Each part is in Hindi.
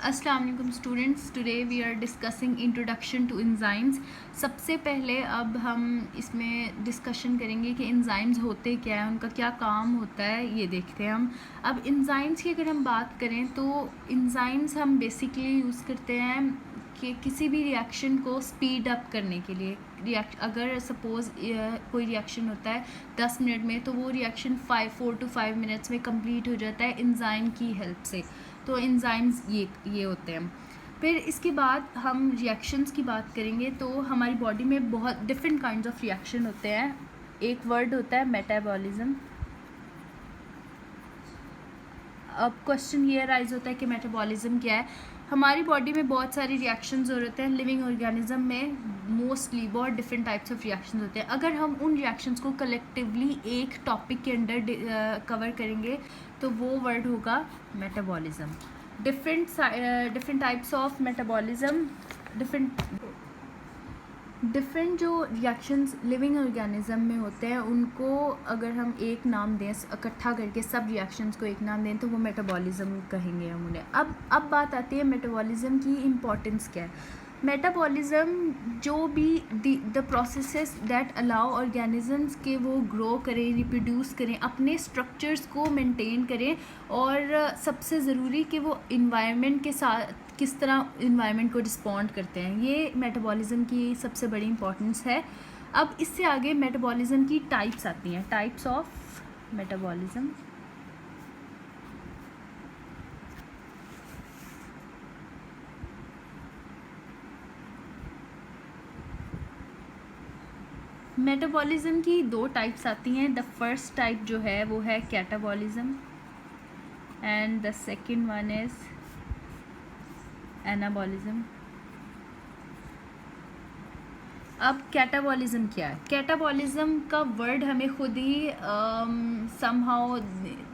अस्सलाम वालेकुम students, today we are discussing introduction to enzymes. सबसे पहले अब हम इसमें डिस्कशन करेंगे कि एंजाइम्स होते क्या है, उनका क्या काम होता है, ये देखते हैं हम। अब एंजाइम्स की अगर हम बात करें तो एंजाइम्स हम बेसिकली यूज़ करते हैं कि किसी भी रिएक्शन को स्पीड अप करने के लिए। अगर सपोज़ कोई रिएक्शन होता है 10 मिनट में, तो वो रिएक्शन 4 to 5 मिनट्स में कंप्लीट हो जाता है एंजाइम की हेल्प से। तो एंजाइम्स ये होते हैं। फिर इसके बाद हम रिएक्शंस की बात करेंगे तो हमारी बॉडी में बहुत डिफरेंट काइंड्स ऑफ रिएक्शन होते हैं। एक वर्ड होता है मेटाबॉलिज्म। अब क्वेश्चन ये राइज होता है कि मेटाबॉलिज्म क्या है। हमारी बॉडी में बहुत सारी रिएक्शंस हो रहे हैं। लिविंग ऑर्गेनिज्म में मोस्टली बहुत डिफरेंट टाइप्स ऑफ रिएक्शंस होते हैं। अगर हम उन रिएक्शंस को कलेक्टिवली एक टॉपिक के अंडर कवर करेंगे तो वो वर्ड होगा metabolism. Different types of metabolism, different जो रिएक्शंस लिविंग ऑर्गेनिज्म में होते हैं उनको अगर हम एक नाम दें, इकट्ठा करके सब रिएक्शंस को एक नाम दें तो वो मेटाबॉलिज्म कहेंगे हम उन्हें। अब बात आती है मेटाबॉलिज्म की इम्पोर्टेंस क्या है। मेटाबॉलिज्म जो भी the processes that allow organisms के वो ग्रो करें, रिप्रोड्यूस करें, अपने स्ट्रक्चर्स को मेंटेन करें, और सबसे ज़रूरी कि वो इन्वायरमेंट के साथ किस तरह इन्वायरमेंट को रिस्पॉन्ड करते हैं, ये मेटाबॉलिज्म की सबसे बड़ी इंपॉर्टेंस है। अब इससे आगे मेटाबॉलिज्म की टाइप्स आती हैं, टाइप्स ऑफ मेटाबॉलिज्म। मेटाबॉलिज्म की दो टाइप्स आती हैं। द फर्स्ट टाइप जो है वो है catabolism and the second one is anabolism. अब कैटाबॉलिज्म क्या है? कैटाबॉलिज्म का वर्ड हमें खुद ही समहाउ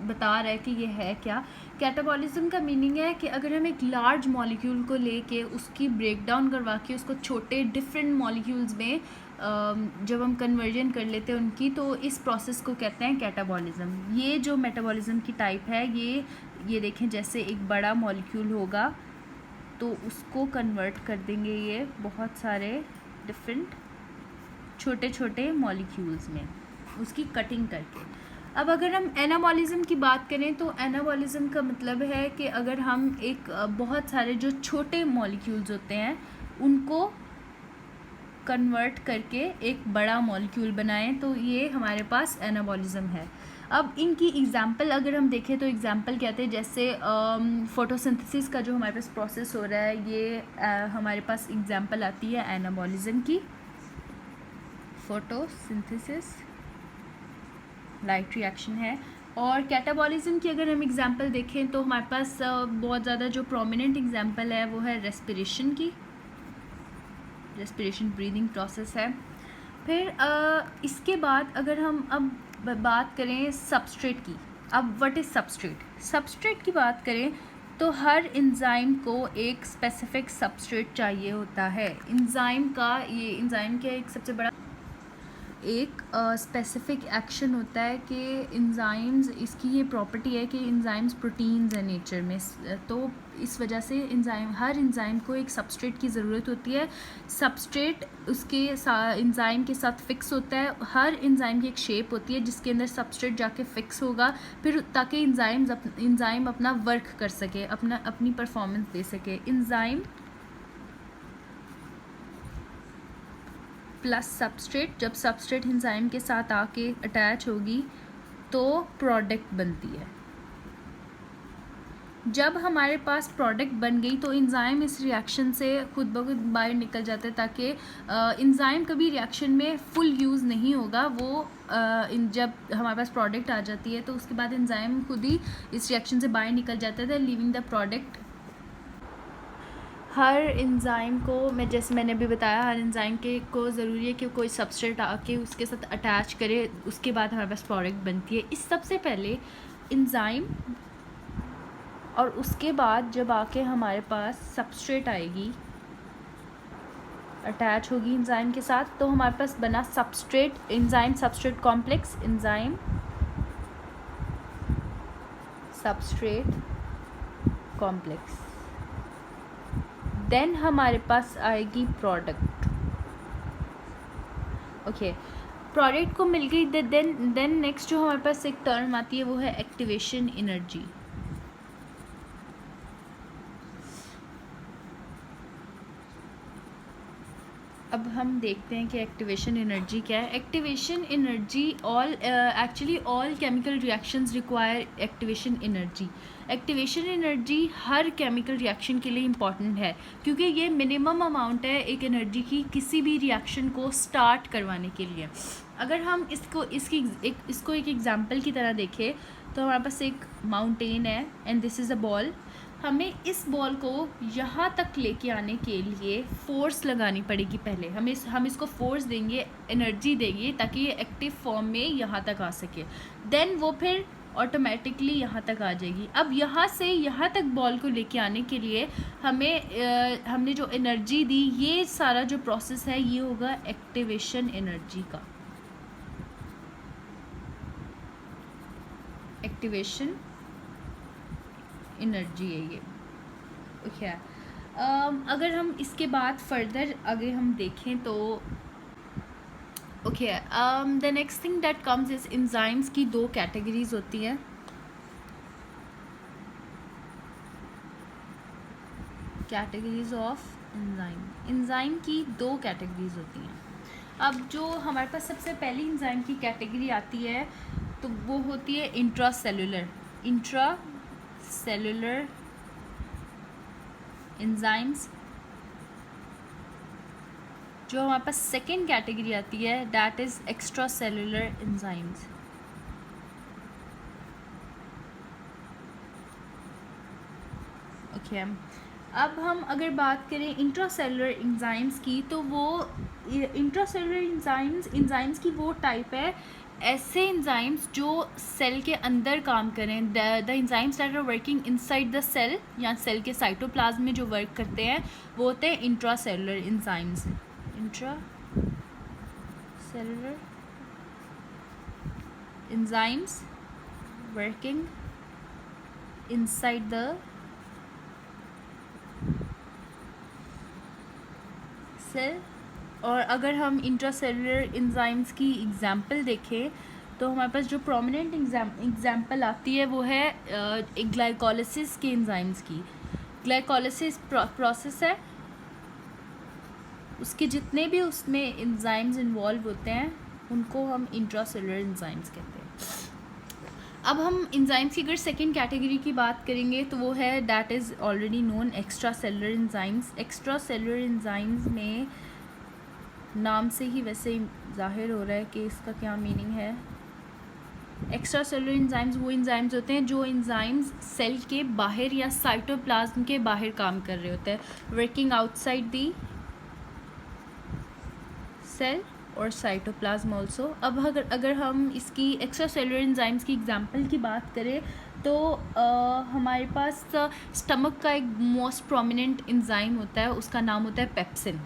बता रहा है कि ये है क्या। कैटाबॉलिज्म का मीनिंग है कि अगर हम एक लार्ज मॉलिक्यूल को लेके उसकी ब्रेक डाउन करवा के उसको छोटे डिफरेंट मॉलिक्यूल्स में जब हम कन्वर्जन कर लेते हैं उनकी, तो इस प्रोसेस को कहते हैं कैटाबॉलिज्म। ये जो मेटाबॉलिज्म की टाइप है, ये देखें, जैसे एक बड़ा मॉलिक्यूल होगा तो उसको कन्वर्ट कर देंगे ये बहुत सारे डिफरेंट छोटे छोटे मॉलिक्यूल्स में, उसकी कटिंग करके। अब अगर हम एनाबॉलिज्म की बात करें तो एनाबॉलिज्म का मतलब है कि अगर हम एक बहुत सारे जो छोटे मॉलिक्यूल्स होते हैं उनको कन्वर्ट करके एक बड़ा मॉलिक्यूल बनाएं, तो ये हमारे पास एनाबॉलिज्म है। अब इनकी एग्जांपल अगर हम देखें तो एग्जांपल क्या थे, जैसे फोटोसिंथेसिस का जो हमारे पास प्रोसेस हो रहा है, ये हमारे पास एग्जांपल आती है एनाबॉलिज्म की। फोटोसिंथेसिस लाइट रिएक्शन है। और कैटाबॉलिज्म की अगर हम एग्जांपल देखें तो हमारे पास बहुत ज़्यादा जो प्रोमिनेंट एग्जांपल है वो है रेस्पिरेशन की। रेस्पिरेशन ब्रीदिंग प्रोसेस है। फिर इसके बाद अगर हम अब बात करें सबस्ट्रेट की। अब व्हाट इज़ सबस्ट्रेट? सबस्ट्रेट की बात करें तो हर एंजाइम को एक स्पेसिफिक सबस्ट्रेट चाहिए होता है। एंजाइम का एक सबसे बड़ा एक स्पेसिफिक एक्शन होता है कि एंजाइम्स, इसकी ये प्रॉपर्टी है कि एंजाइम्स प्रोटीन्स हैं नेचर में, तो इस वजह से हर एंजाइम को एक सबस्ट्रेट की ज़रूरत होती है। सबस्ट्रेट उसके एंजाइम के साथ फिक्स होता है। हर एंजाइम की एक शेप होती है जिसके अंदर सबस्ट्रेट जाके फिक्स होगा, फिर ताकि एंजाइम अपना वर्क कर सके, अपनी परफॉर्मेंस दे सके। एंजाइम प्लस सबस्ट्रेट, जब सबस्ट्रेट एंजाइम के साथ आके अटैच होगी तो प्रोडक्ट बनती है। जब हमारे पास प्रोडक्ट बन गई तो एंजाइम इस रिएक्शन से खुद ब खुद बाहर निकल जाता है, ताकि एंजाइम कभी रिएक्शन में फुल यूज़ नहीं होगा। वो जब हमारे पास प्रोडक्ट आ जाती है तो उसके बाद एंजाइम खुद ही इस रिएक्शन से बाहर निकल जाता है, leaving the product. Her enzyme को जैसे मैंने अभी बताया, हर एंजाइम को ज़रूरी है कि कोई सबस्ट्रेट आके उसके साथ अटैच करे, उसके बाद हमारे पास प्रोडक्ट बनती है। इस सबसे पहले एंजाइम, और उसके बाद जब आके हमारे पास सबस्ट्रेट आएगी, अटैच होगी एंजाइम के साथ, तो हमारे पास बना substrate, enzyme substrate complex, enzyme substrate complex. Then हमारे पास आएगी प्रोडक्ट। ओके, प्रोडक्ट को मिल गई, देन नेक्स्ट जो हमारे पास एक टर्म आती है वो है एक्टिवेशन एनर्जी। अब हम देखते हैं कि एक्टिवेशन एनर्जी क्या है। Activation energy actually all chemical reactions require activation energy. Activation energy हर केमिकल रिएक्शन के लिए इम्पॉर्टेंट है, क्योंकि ये मिनिमम अमाउंट है एक एनर्जी की किसी भी रिएक्शन को स्टार्ट करवाने के लिए। अगर हम इसको एक एग्जांपल की तरह देखें तो हमारे पास एक माउंटेन है and this is a ball. हमें इस बॉल को यहाँ तक लेके आने के लिए फोर्स लगानी पड़ेगी। पहले हम इसको फोर्स देंगे, एनर्जी देंगे ताकि ये एक्टिव फॉर्म में यहाँ तक आ सके, देन वो फिर ऑटोमेटिकली यहाँ तक आ जाएगी। अब यहाँ से यहाँ तक बॉल को लेके आने के लिए हमने जो एनर्जी दी, ये सारा जो प्रोसेस है ये होगा एक्टिवेशन एनर्जी का। एक्टिवेशन एनर्जी है ये। ओके, अगर हम इसके बाद फर्दर आगे हम देखें तो okay, the next thing that comes is enzymes की दो कैटेगरीज होती हैं। कैटेगरीज ऑफ एंजाइम की दो कैटेगरीज होती हैं। अब जो हमारे पास सबसे पहली एंजाइम की कैटेगरी आती है तो वो होती है इंट्रासेलुलर एंजाइम्स। जो हमारे पास सेकेंड कैटेगरी आती है that is extra cellular enzymes. Okay, अब हम अगर बात करें इंट्रासेलुलर एंजाइम्स की तो वो इंट्रासेलुलर एंजाइम्स की वो टाइप है, ऐसे एंजाइम्स जो सेल के अंदर काम करें। The enzymes that are working inside the cell या सेल के साइटोप्लाज्म में जो वर्क करते हैं वो होते हैं intracellular enzymes. Intracellular enzymes working inside the cell. और अगर हम इंट्रासेलुलर एंजाइम्स की एग्जांपल देखें तो हमारे पास जो प्रोमिनेंट एग्जांपल आती है वो है एक ग्लाइकोलिसिस के एंजाइम्स की। ग्लाइकोलिसिस प्रोसेस है, उसके जितने भी उसमें एंजाइम्स इन्वॉल्व होते हैं उनको हम इंट्रासेलुलर एंजाइम्स कहते हैं। अब हम एंजाइम्स की अगर सेकेंड कैटेगरी की बात करेंगे तो वो है that is already known extra cellular enzymes. Extra cellular enzymes में नाम से ही वैसे जाहिर हो रहा है कि इसका क्या मीनिंग है। एक्स्ट्रा सेलुलर एंजाइम्स वो एंजाइम्स होते हैं जो एंजाइम्स सेल के बाहर या साइटोप्लाज्म के बाहर काम कर रहे होते हैं, वर्किंग आउटसाइड दी सेल और साइटोप्लाज्म ऑल्सो। अब अगर हम इसकी एक्स्ट्रा सेलुलर एंजाइम्स की एग्जांपल की बात करें तो हमारे पास स्टमक का एक मोस्ट प्रोमिनेंट एंजाइम होता है, उसका नाम होता है पेप्सिन।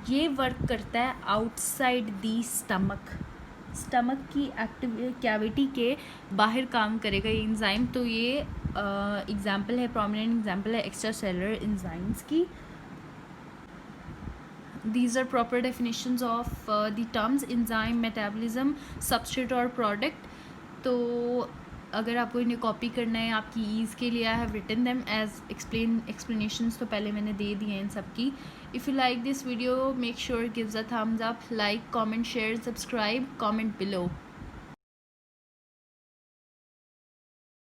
ये वर्क करता है आउटसाइड दी स्टमक की एक्टिव कैविटी के बाहर काम करेगा ये एंजाइम। तो ये एग्जांपल है, प्रोमिनेंट एग्जांपल है एक्स्ट्रा सेलुलर एंजाइम्स की। These are proper definitions of the terms enzyme, metabolism, substrate और product। तो अगर आपको इन्हें कॉपी करना है आपकी ईज़ के लिए, I have written them as explanations तो पहले मैंने दे दिए हैं इन सब की। If you like this video make sure gives a thumbs up, like, comment, share, subscribe, comment below।